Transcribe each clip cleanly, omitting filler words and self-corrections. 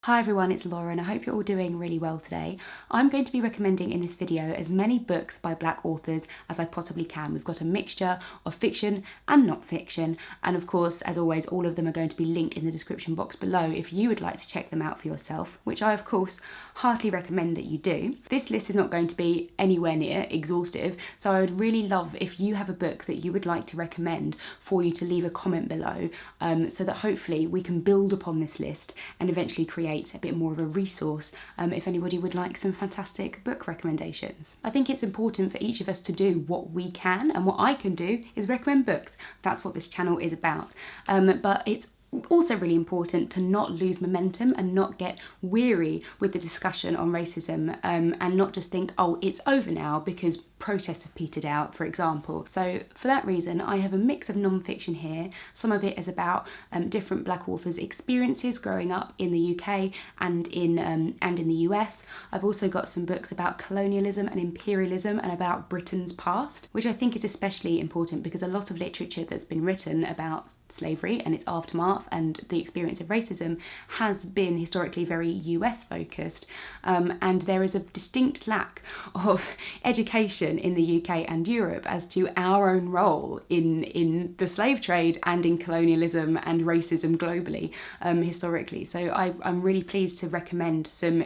Hi everyone, it's Laura and I hope you're all doing really well today. I'm going to be recommending in this video as many books by Black authors as I possibly can. We've got a mixture of fiction and not fiction, and of course, as always, all of them are going to be linked in the description box below if you would like to check them out for yourself, which I of course heartily recommend that you do. This list is not going to be anywhere near exhaustive, so I would really love if you have a book that you would like to recommend for you to leave a comment below, so that hopefully we can build upon this list and eventually create a bit more of a resource if anybody would like some fantastic book recommendations. I think it's important for each of us to do what we can, and what I can do is recommend books. That's what this channel is about. But it's also really important to not lose momentum and not get weary with the discussion on racism, and not just think, oh, it's over now because protests have petered out, for example. So for that reason, I have a mix of non-fiction here. Some of it is about different Black authors' experiences growing up in the UK and in the US. I've also got some books about colonialism and imperialism and about Britain's past, which I think is especially important because a lot of literature that's been written about slavery and its aftermath and the experience of racism has been historically very US focused, and there is a distinct lack of education in the UK and Europe as to our own role in the slave trade and in colonialism and racism globally, historically. So I'm really pleased to recommend some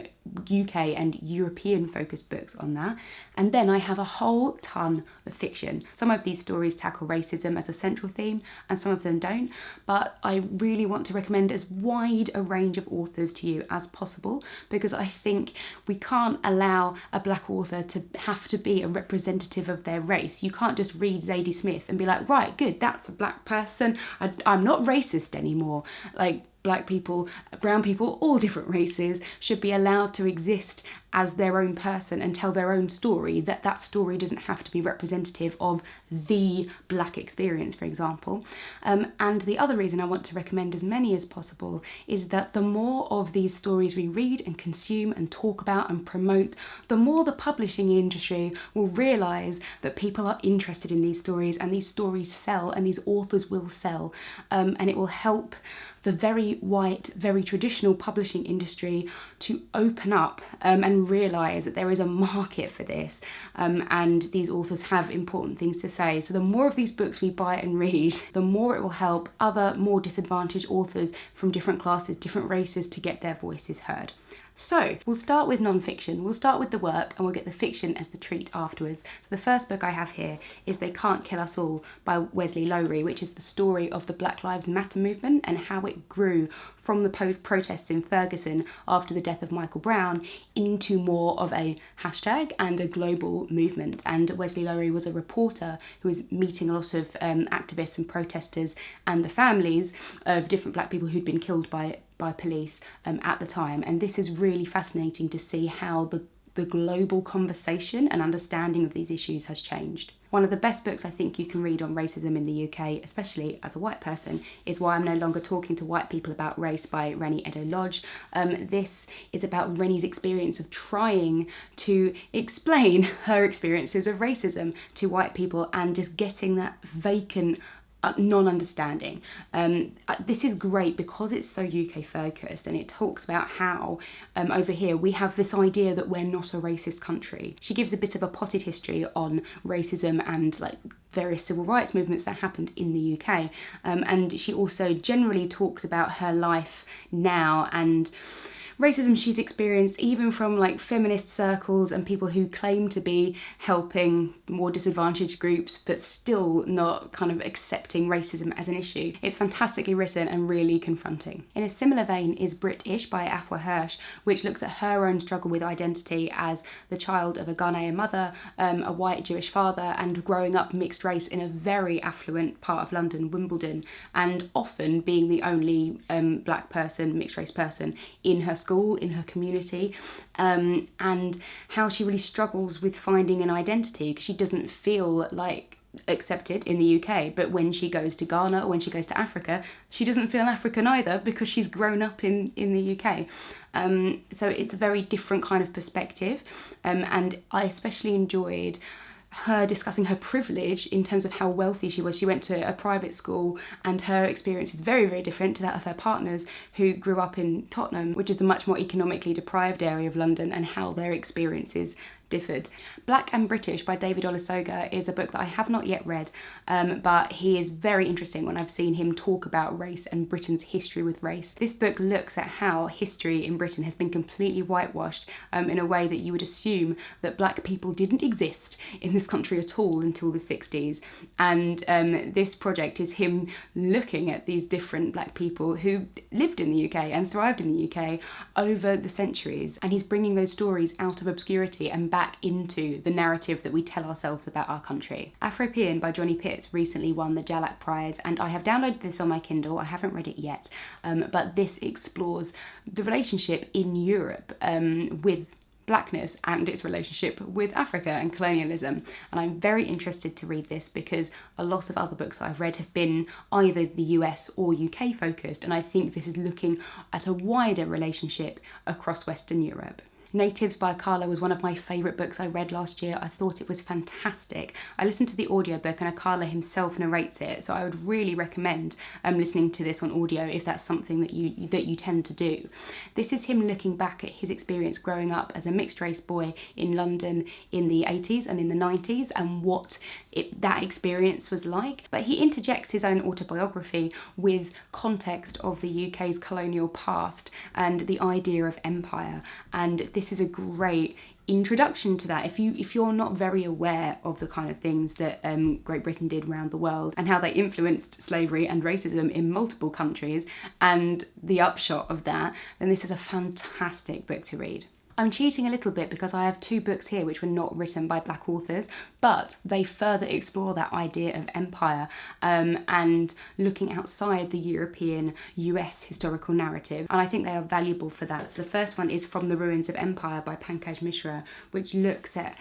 UK and European focused books on that. And then I have a whole ton of fiction. Some of these stories tackle racism as a central theme and some of them don't, but I really want to recommend as wide a range of authors to you as possible, because I think we can't allow a Black author to have to be a representative of their race. You can't just read Zadie Smith and be like, right, good, that's a Black person, I'm not racist anymore. Like, Black people, brown people, all different races should be allowed to exist as their own person and tell their own story. That story doesn't have to be representative of the Black experience, for example. And the other reason I want to recommend as many as possible is that the more of these stories we read and consume and talk about and promote, the more the publishing industry will realise that people are interested in these stories, and these stories sell and these authors will sell, and it will help the very white, very traditional publishing industry to open up and realise that there is a market for this, and these authors have important things to say. So the more of these books we buy and read, the more it will help other more disadvantaged authors from different classes, different races, to get their voices heard. So we'll start with non-fiction. We'll start with the work and we'll get the fiction as the treat afterwards. So the first book I have here is They Can't Kill Us All by Wesley Lowery, which is the story of the Black Lives Matter movement and how it grew from the protests in Ferguson after the death of Michael Brown into more of a hashtag and a global movement. And Wesley Lowery was a reporter who was meeting a lot of activists and protesters and the families of different Black people who'd been killed by police at the time. And this is really fascinating to see how the global conversation and understanding of these issues has changed. One of the best books I think you can read on racism in the UK, especially as a white person, is Why I'm No Longer Talking to White People About Race by Reni Eddo-Lodge. This is about Reni's experience of trying to explain her experiences of racism to white people and just getting that vacant non-understanding. This is great because it's so UK focused, and it talks about how over here we have this idea that we're not a racist country. She gives a bit of a potted history on racism and like various civil rights movements that happened in the UK, and she also generally talks about her life now and racism she's experienced, even from like feminist circles and people who claim to be helping more disadvantaged groups but still not kind of accepting racism as an issue. It's fantastically written and really confronting. In a similar vein is British by Afua Hirsch, which looks at her own struggle with identity as the child of a Ghanaian mother, a white Jewish father, and growing up mixed race in a very affluent part of London, Wimbledon, and often being the only Black person, mixed race person in her school, in her community, and how she really struggles with finding an identity because she doesn't feel like accepted in the UK, but when she goes to Ghana or when she goes to Africa, she doesn't feel African either because she's grown up in the UK. So it's a very different kind of perspective, and I especially enjoyed her discussing her privilege in terms of how wealthy she was. She went to a private school and her experience is very, very different to that of her partners who grew up in Tottenham, which is a much more economically deprived area of London, and how their experiences differed. Black and British by David Olusoga is a book that I have not yet read, but he is very interesting when I've seen him talk about race and Britain's history with race. This book looks at how history in Britain has been completely whitewashed in a way that you would assume that black people didn't exist in this country at all until the 60s. And this project is him looking at these different black people who lived in the UK and thrived in the UK over the centuries, and he's bringing those stories out of obscurity and back into the narrative that we tell ourselves about our country. Afropean by Johnny Pitts recently won the Jalak Prize, and I have downloaded this on my Kindle. I haven't read it yet, but this explores the relationship in Europe with blackness and its relationship with Africa and colonialism. And I'm very interested to read this because a lot of other books that I've read have been either the US or UK focused, and I think this is looking at a wider relationship across Western Europe. Natives by Akala was one of my favourite books I read last year. I thought it was fantastic. I listened to the audiobook and Akala himself narrates it, so I would really recommend listening to this on audio if that's something that you tend to do. This is him looking back at his experience growing up as a mixed race boy in London in the 80s and in the 90s and what that experience was like. But he interjects his own autobiography with context of the UK's colonial past and the idea of empire, and this is a great introduction to that. If you're not very aware of the kind of things that Great Britain did around the world and how they influenced slavery and racism in multiple countries and the upshot of that, then this is a fantastic book to read. I'm cheating a little bit because I have two books here which were not written by black authors, but they further explore that idea of empire and looking outside the European US historical narrative, and I think they are valuable for that. So the first one is From the Ruins of Empire by Pankaj Mishra, which looks at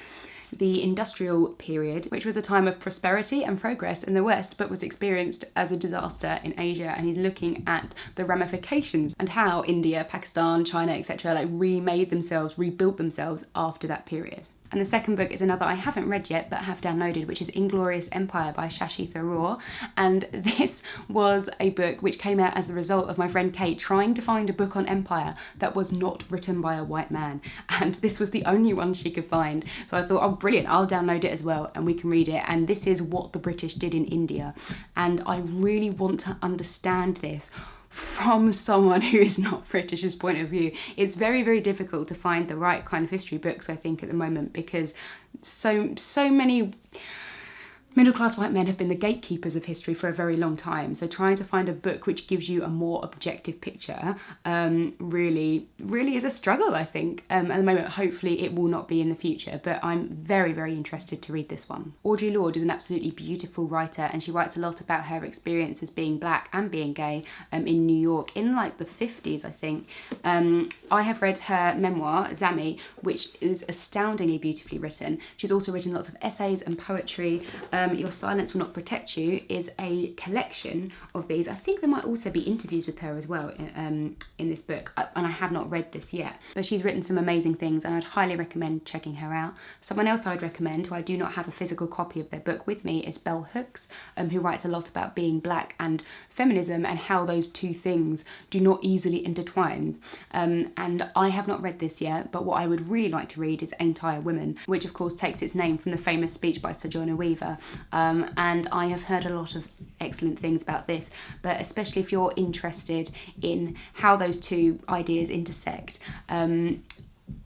the industrial period, which was a time of prosperity and progress in the West, but was experienced as a disaster in Asia. And he's looking at the ramifications and how India, Pakistan, China, etc. rebuilt themselves after that period. And the second book is another I haven't read yet but have downloaded, which is Inglorious Empire by Shashi Tharoor. And this was a book which came out as the result of my friend Kate trying to find a book on empire that was not written by a white man. And this was the only one she could find. So I thought, oh brilliant, I'll download it as well and we can read it. And this is what the British did in India. And I really want to understand this from someone who is not British's point of view. It's very, very difficult to find the right kind of history books, I think, at the moment, because so many middle-class white men have been the gatekeepers of history for a very long time. So trying to find a book which gives you a more objective picture really is a struggle, I think. At the moment, hopefully it will not be in the future, but I'm very, very interested to read this one. Audre Lorde is an absolutely beautiful writer, and she writes a lot about her experience as being black and being gay in New York in like the 50s, I think. I have read her memoir, Zami, which is astoundingly beautifully written. She's also written lots of essays and poetry. Your Silence Will Not Protect You is a collection of these. I think there might also be interviews with her as well in this book, and I have not read this yet. But she's written some amazing things, and I'd highly recommend checking her out. Someone else I would recommend, who I do not have a physical copy of their book with me, is Bell Hooks, who writes a lot about being black and feminism and how those two things do not easily intertwine. And I have not read this yet, but what I would really like to read is Ain't I a Woman, which of course takes its name from the famous speech by Sojourner Weaver. And I have heard a lot of excellent things about this, but especially if you're interested in how those two ideas intersect, I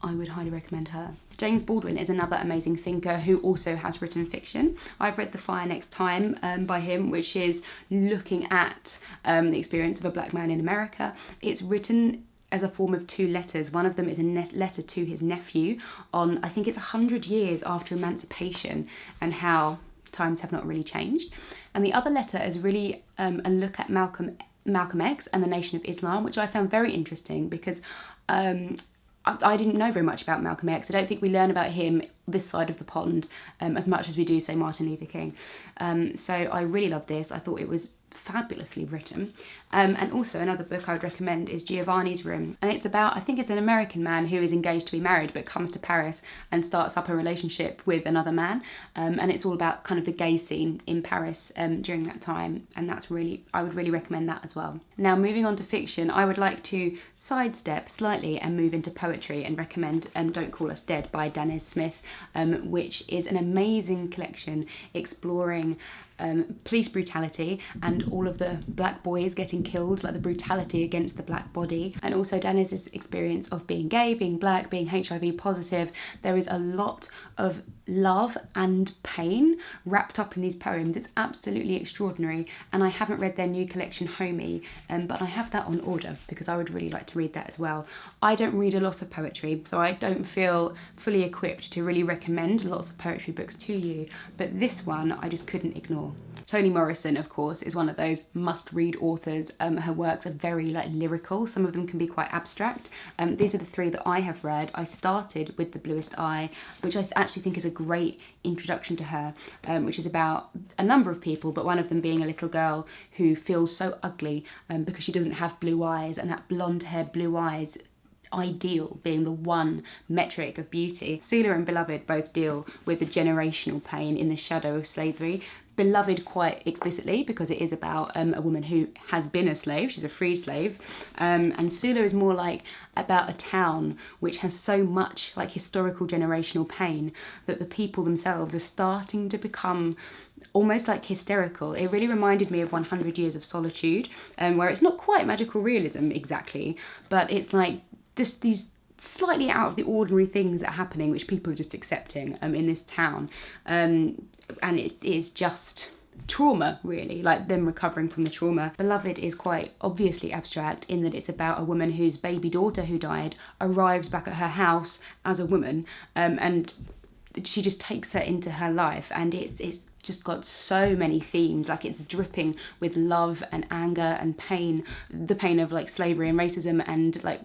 would highly recommend her. James Baldwin is another amazing thinker who also has written fiction. I've read The Fire Next Time by him, which is looking at the experience of a black man in America. It's written as a form of two letters. One of them is a letter to his nephew on, I think it's 100 years after emancipation, and how times have not really changed. And the other letter is really a look at Malcolm X and the Nation of Islam, which I found very interesting because I didn't know very much about Malcolm X. I don't think we learn about him this side of the pond as much as we do, say, Martin Luther King. So I really loved this. I thought it was fabulously written. And also another book I would recommend is Giovanni's Room, and it's about, I think it's an American man who is engaged to be married but comes to Paris and starts up a relationship with another man, and it's all about kind of the gay scene in Paris during that time, and I would really recommend that as well. Now, moving on to fiction, I would like to sidestep slightly and move into poetry and recommend Don't Call Us Dead by Danez Smith, which is an amazing collection exploring police brutality and all of the black boys getting killed, like the brutality against the black body, and also Danez's experience of being gay, being black, being HIV positive. There is a lot of love and pain wrapped up in these poems. It's absolutely extraordinary, and I haven't read their new collection Homie, but I have that on order because I would really like to read that as well. I don't read a lot of poetry, so I don't feel fully equipped to really recommend lots of poetry books to you, but this one I just couldn't ignore. Toni Morrison, of course, is one of those must-read authors. Her works are very lyrical. Some of them can be quite abstract. These are the three that I have read. I started with The Bluest Eye, which I actually think is a great introduction to her, which is about a number of people, but one of them being a little girl who feels so ugly because she doesn't have blue eyes, and that blonde hair, blue eyes ideal being the one metric of beauty. Sula and Beloved both deal with the generational pain in the shadow of slavery. Beloved quite explicitly because it is about a woman who has been a slave, she's a freed slave, and Sula is more like about a town which has so much like historical generational pain that the people themselves are starting to become almost like hysterical. It really reminded me of 100 Years of Solitude, where it's not quite magical realism exactly, but it's like just these slightly out of the ordinary things that are happening which people are just accepting in this town, and it is just trauma, really, like them recovering from the trauma. Beloved is quite obviously abstract in that it's about a woman whose baby daughter who died arrives back at her house as a woman, and she just takes her into her life, and it's just got so many themes. Like, it's dripping with love and anger and pain, the pain of like slavery and racism and like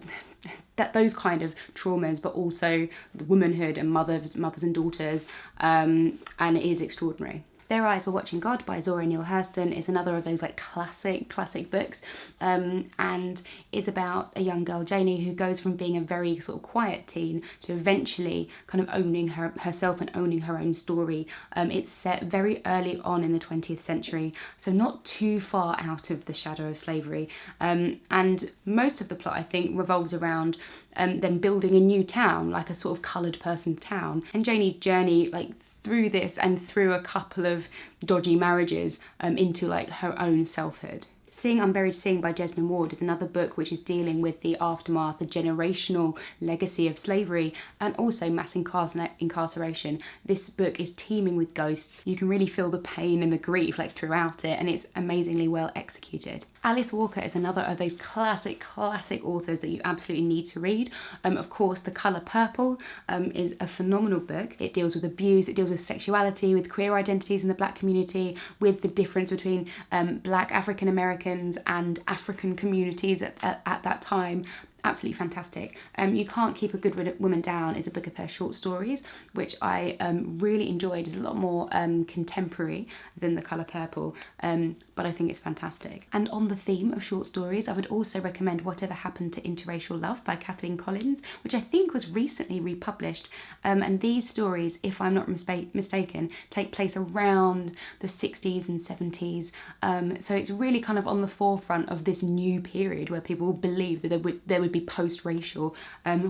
those kind of traumas, but also the womanhood and mothers and daughters, and it is extraordinary. Their Eyes Were Watching God by Zora Neale Hurston is another of those like classic books, and is about a young girl, Janie, who goes from being a very sort of quiet teen to eventually kind of owning herself and owning her own story. It's set very early on in the 20th century, so not too far out of the shadow of slavery, and most of the plot, I think, revolves around them building a new town, like a sort of coloured person town, and Janie's journey like through this and through a couple of dodgy marriages into like her own selfhood. Seeing Unburied Seeing by Jesmyn Ward is another book which is dealing with the aftermath, the generational legacy of slavery, and also mass incarceration. This book is teeming with ghosts. You can really feel the pain and the grief like throughout it, and it's amazingly well executed. Alice Walker is another of those classic authors that you absolutely need to read. Of course, The Colour Purple is a phenomenal book. It deals with abuse, it deals with sexuality, with queer identities in the black community, with the difference between black African Americans and African communities at that time. Absolutely fantastic. You Can't Keep a Good Woman Down is a book of her short stories, which I really enjoyed. It's a lot more contemporary than The Colour Purple, but I think it's fantastic. And on the theme of short stories, I would also recommend Whatever Happened to Interracial Love by Kathleen Collins, which I think was recently republished. And these stories, if I'm not mistaken, take place around the 60s and 70s. So it's really kind of on the forefront of this new period where people believe that there would be post-racial,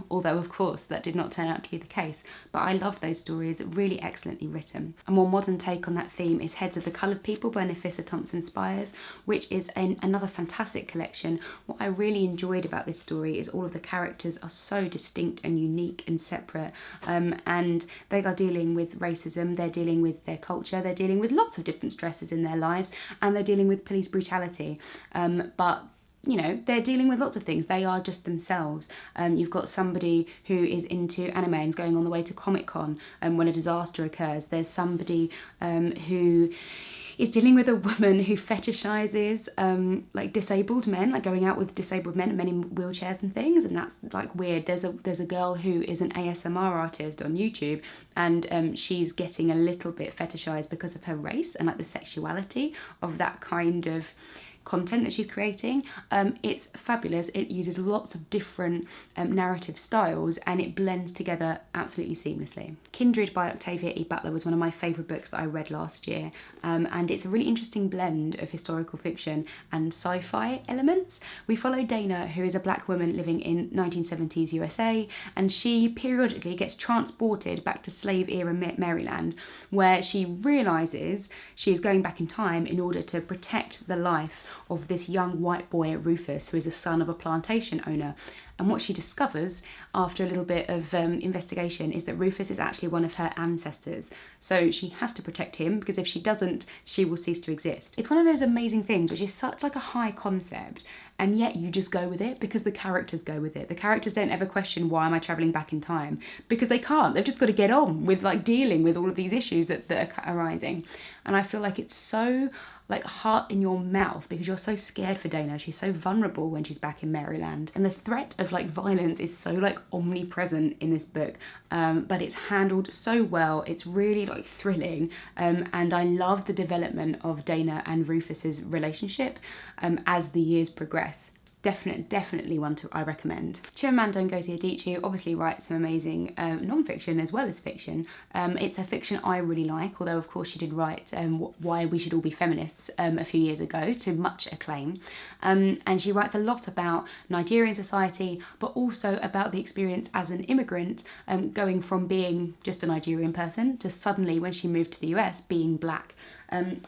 although of course that did not turn out to be the case. But I loved those stories, really excellently written. A more modern take on that theme is Heads of the Coloured People by Nafissa Thompson Spires, which is another fantastic collection. What I really enjoyed about this story is all of the characters are so distinct and unique and separate, and they are dealing with racism, they're dealing with their culture, they're dealing with lots of different stresses in their lives, and they're dealing with police brutality, but you know, they're dealing with lots of things. They are just themselves. You've got somebody who is into anime and is going on the way to Comic-Con when a disaster occurs. There's somebody who It's dealing with a woman who fetishizes like disabled men, like going out with disabled men in wheelchairs and things, and that's like weird. There's a girl who is an ASMR artist on YouTube, and she's getting a little bit fetishized because of her race and like the sexuality of that kind of content that she's creating. It's fabulous. It uses lots of different narrative styles and it blends together absolutely seamlessly. Kindred by Octavia E. Butler was one of my favourite books that I read last year, and it's a really interesting blend of historical fiction and sci-fi elements. We follow Dana, who is a black woman living in 1970s USA, and she periodically gets transported back to slave era Maryland, where she realises she is going back in time in order to protect the life of this young white boy, Rufus, who is the son of a plantation owner. And what she discovers after a little bit of investigation is that Rufus is actually one of her ancestors. So she has to protect him, because if she doesn't, she will cease to exist. It's one of those amazing things which is such like a high concept, and yet you just go with it because the characters go with it. The characters don't ever question, why am I travelling back in time? Because they can't. They've just got to get on with like dealing with all of these issues that are arising. And I feel like it's so like heart in your mouth, because you're so scared for Dana. She's so vulnerable when she's back in Maryland, and the threat of like violence is so like omnipresent in this book, but it's handled so well. It's really like thrilling, and I love the development of Dana and Rufus's relationship as the years progress. Definitely one I recommend. Chimamanda Ngozi Adichie obviously writes some amazing non-fiction as well as fiction. It's a fiction I really like, although of course she did write Why We Should All Be Feminists a few years ago to much acclaim. And she writes a lot about Nigerian society, but also about the experience as an immigrant, going from being just a Nigerian person to suddenly, when she moved to the US, being black.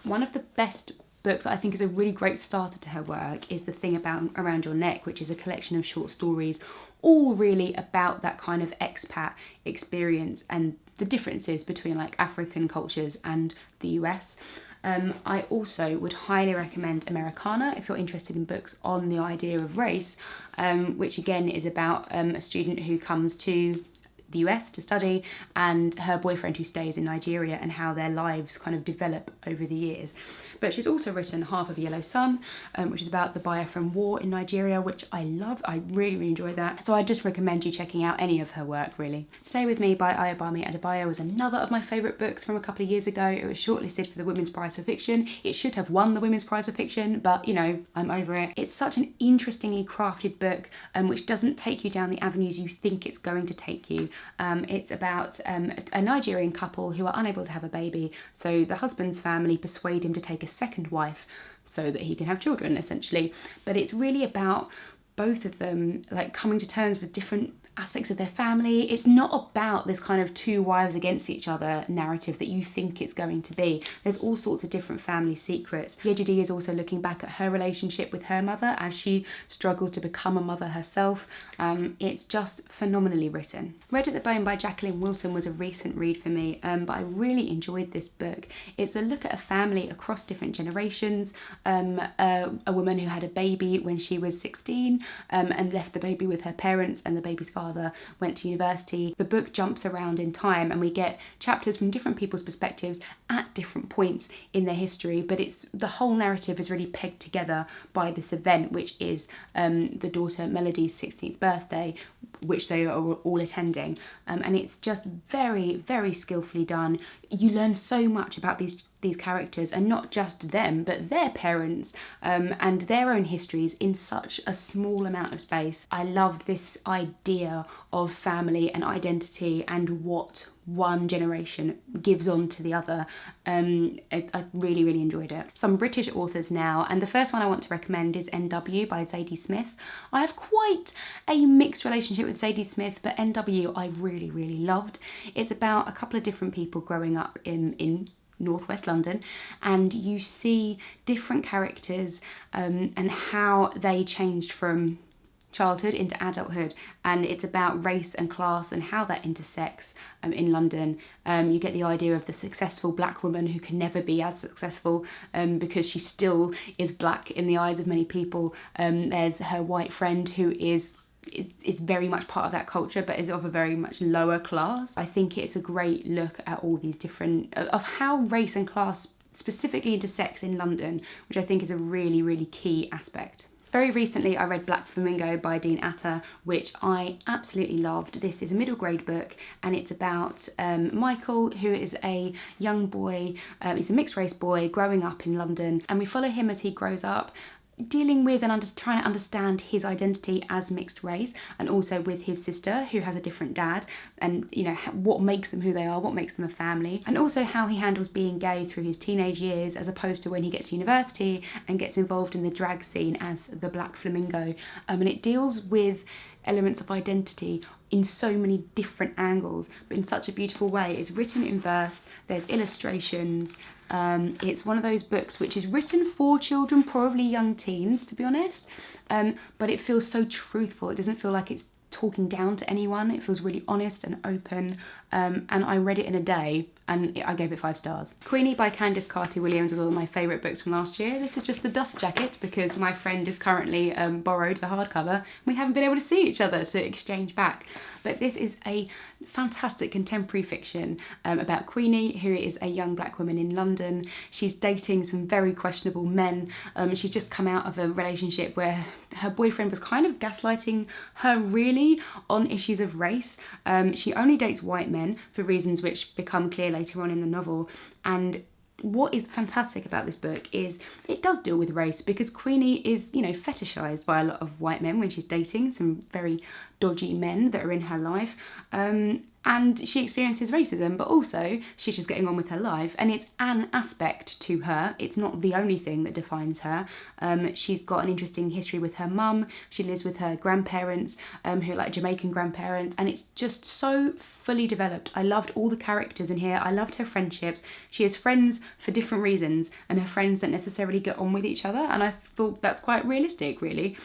One of the best books I think is a really great starter to her work is The Thing Around Your Neck, which is a collection of short stories, all really about that kind of expat experience and the differences between like African cultures and the US. I also would highly recommend Americana if you're interested in books on the idea of race, which again is about a student who comes to the US to study and her boyfriend who stays in Nigeria, and how their lives kind of develop over the years. But she's also written Half of a Yellow Sun, which is about the Biafran War in Nigeria, which I love. I really enjoy that. So I just recommend you checking out any of her work, really. Stay With Me by Ayobami Adebayo was another of my favourite books from a couple of years ago. It was shortlisted for the Women's Prize for Fiction. It should have won the Women's Prize for Fiction, but you know, I'm over it. It's such an interestingly crafted book, which doesn't take you down the avenues you think it's going to take you. It's about a Nigerian couple who are unable to have a baby, so the husband's family persuade him to take a second wife so that he can have children, essentially. But it's really about both of them like coming to terms with different aspects of their family. It's not about this kind of two wives against each other narrative that you think it's going to be. There's all sorts of different family secrets. Yejide is also looking back at her relationship with her mother as she struggles to become a mother herself. It's just phenomenally written. Red at the Bone by Jacqueline Wilson was a recent read for me, but I really enjoyed this book. It's a look at a family across different generations. A woman who had a baby when she was 16 and left the baby with her parents, and the baby's father went to university. The book jumps around in time and we get chapters from different people's perspectives at different points in their history, but it's the whole narrative is really pegged together by this event, which is the daughter Melody's 16th birthday, which they are all attending, and it's just very skillfully done. You learn so much about these characters, and not just them but their parents and their own histories in such a small amount of space. I loved this idea of family and identity and what one generation gives on to the other. I really enjoyed it. Some British authors now, and the first one I want to recommend is N.W. by Zadie Smith. I have quite a mixed relationship with Zadie Smith, but N.W. I really loved. It's about a couple of different people growing up in northwest London, and you see different characters and how they changed from childhood into adulthood, and it's about race and class and how that intersects in London. You get the idea of the successful black woman who can never be as successful because she still is black in the eyes of many people. There's her white friend who is very much part of that culture but is of a very much lower class. I think it's a great look at all these different of how race and class specifically into sex in London, which I think is a really, really key aspect. Very recently I read Black Flamingo by Dean Atta, which I absolutely loved. This is a middle grade book and it's about Michael, who is a young boy, he's a mixed race boy growing up in London, and we follow him as he grows up, dealing with and trying to understand his identity as mixed race, and also with his sister who has a different dad, and you know what makes them who they are, what makes them a family, and also how he handles being gay through his teenage years as opposed to when he gets to university and gets involved in the drag scene as the Black Flamingo. And it deals with elements of identity in so many different angles, but in such a beautiful way. It's written in verse, there's illustrations. It's one of those books which is written for children, probably young teens to be honest, but it feels so truthful. It doesn't feel like it's talking down to anyone. It feels really honest and open, and I read it in a day and I gave it 5 stars. Queenie by Candice Carty-Williams was one of my favourite books from last year. This is just the dust jacket because my friend is currently borrowed the hardcover. We haven't been able to see each other to exchange back. But this is a fantastic contemporary fiction about Queenie, who is a young black woman in London. She's dating some very questionable men. She's just come out of a relationship where her boyfriend was kind of gaslighting her really on issues of race. She only dates white men for reasons which become clear later on in the novel. And what is fantastic about this book is it does deal with race, because Queenie is, you know, fetishized by a lot of white men when she's dating some very dodgy men that are in her life. And she experiences racism, but also she's just getting on with her life, and it's an aspect to her. It's not the only thing that defines her. She's got an interesting history with her mum. She lives with her grandparents, who are like Jamaican grandparents, and it's just so fully developed. I loved all the characters in here. I loved her friendships. She has friends for different reasons, and her friends don't necessarily get on with each other, and I thought that's quite realistic, really.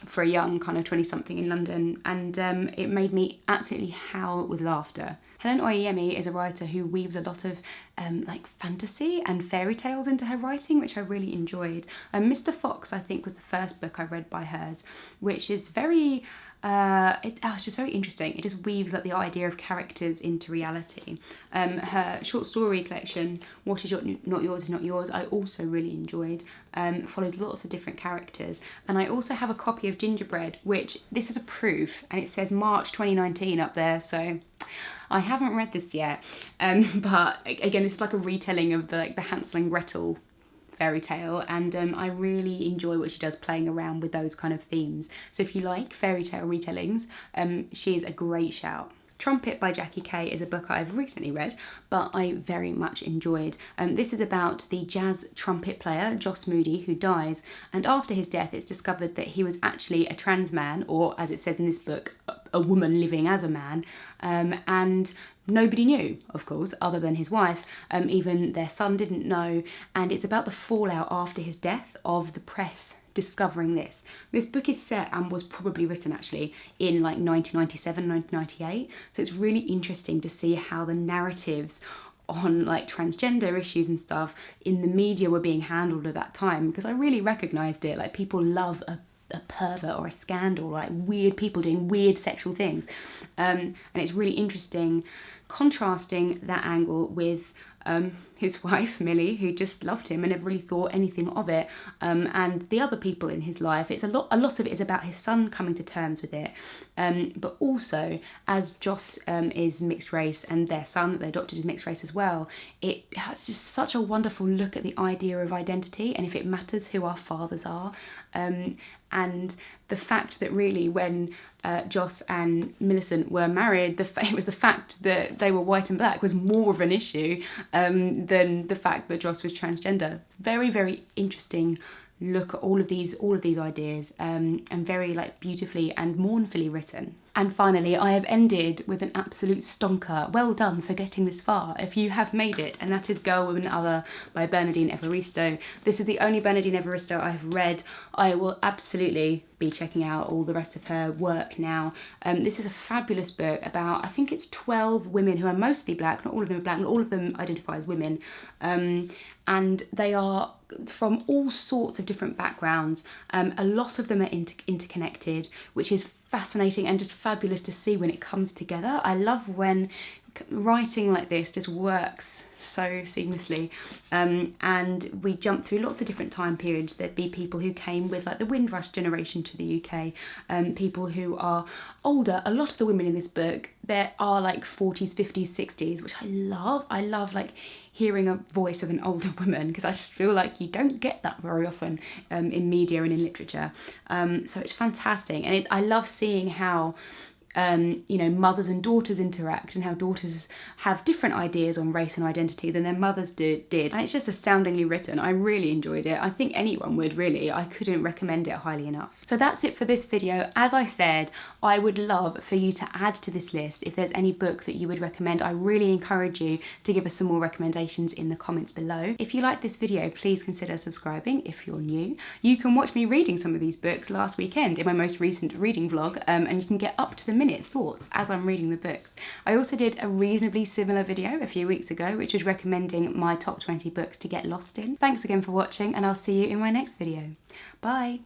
For a young kind of 20-something in London, and it made me absolutely howl with laughter. Helen Oyeyemi is a writer who weaves a lot of like fantasy and fairy tales into her writing, which I really enjoyed. Mr. Fox, I think, was the first book I read by hers, which is very it's just very interesting. It just weaves like the idea of characters into reality. Her short story collection, What Is Not Yours Is Not Yours, I also really enjoyed. Follows lots of different characters. And I also have a copy of Gingerbread, which this is a proof, and it says March 2019 up there, so I haven't read this yet. But again, this is like a retelling of the Hansel and Gretel fairy tale, and I really enjoy what she does playing around with those kind of themes. So if you like fairy tale retellings, she is a great shout. Trumpet by Jackie Kay is a book I've recently read, but I very much enjoyed. This is about the jazz trumpet player, Joss Moody, who dies, and after his death it's discovered that he was actually a trans man, or as it says in this book, a woman living as a man, and nobody knew, of course, other than his wife. Even their son didn't know, and it's about the fallout after his death of the press discovering this. This book is set and was probably written actually in like 1997, 1998, so it's really interesting to see how the narratives on like transgender issues and stuff in the media were being handled at that time, because I really recognised it. Like, people love a pervert or a scandal, like weird people doing weird sexual things, and it's really interesting contrasting that angle with his wife Millie, who just loved him and never really thought anything of it, and the other people in his life. It's a lot of it is about his son coming to terms with it, but also as Joss is mixed race and their son that they adopted is mixed race as well, it has just such a wonderful look at the idea of identity and if it matters who our fathers are, and the fact that really when Joss and Millicent were married, it was the fact that they were white and black was more of an issue than the fact that Joss was transgender. It's very, very interesting look at all of these ideas, and very like beautifully and mournfully written. And finally, I have ended with an absolute stonker. Well done for getting this far, if you have made it, and that is Girl, Woman, Other by Bernardine Evaristo. This is the only Bernardine Evaristo I have read. I will absolutely be checking out all the rest of her work now. This is a fabulous book about, I think it's 12 women who are mostly black, not all of them are black, not all of them identify as women, and they are from all sorts of different backgrounds. A lot of them are interconnected, which is fascinating and just fabulous to see when it comes together. I love when writing like this just works so seamlessly, and we jump through lots of different time periods. There'd be people who came with like the Windrush generation to the UK, people who are older. A lot of the women in this book, there are like 40s, 50s, 60s, which I love like hearing a voice of an older woman, because I just feel like you don't get that very often in media and in literature. So it's fantastic, and I love seeing how you know, mothers and daughters interact, and how daughters have different ideas on race and identity than their mothers did. And it's just astoundingly written. I really enjoyed it. I think anyone would, really. I couldn't recommend it highly enough. So that's it for this video. As I said, I would love for you to add to this list if there's any book that you would recommend. I really encourage you to give us some more recommendations in the comments below. If you like this video, please consider subscribing if you're new. You can watch me reading some of these books last weekend in my most recent reading vlog, and you can get up to the minute thoughts as I'm reading the books. I also did a reasonably similar video a few weeks ago, which was recommending my top 20 books to get lost in. Thanks again for watching, and I'll see you in my next video. Bye!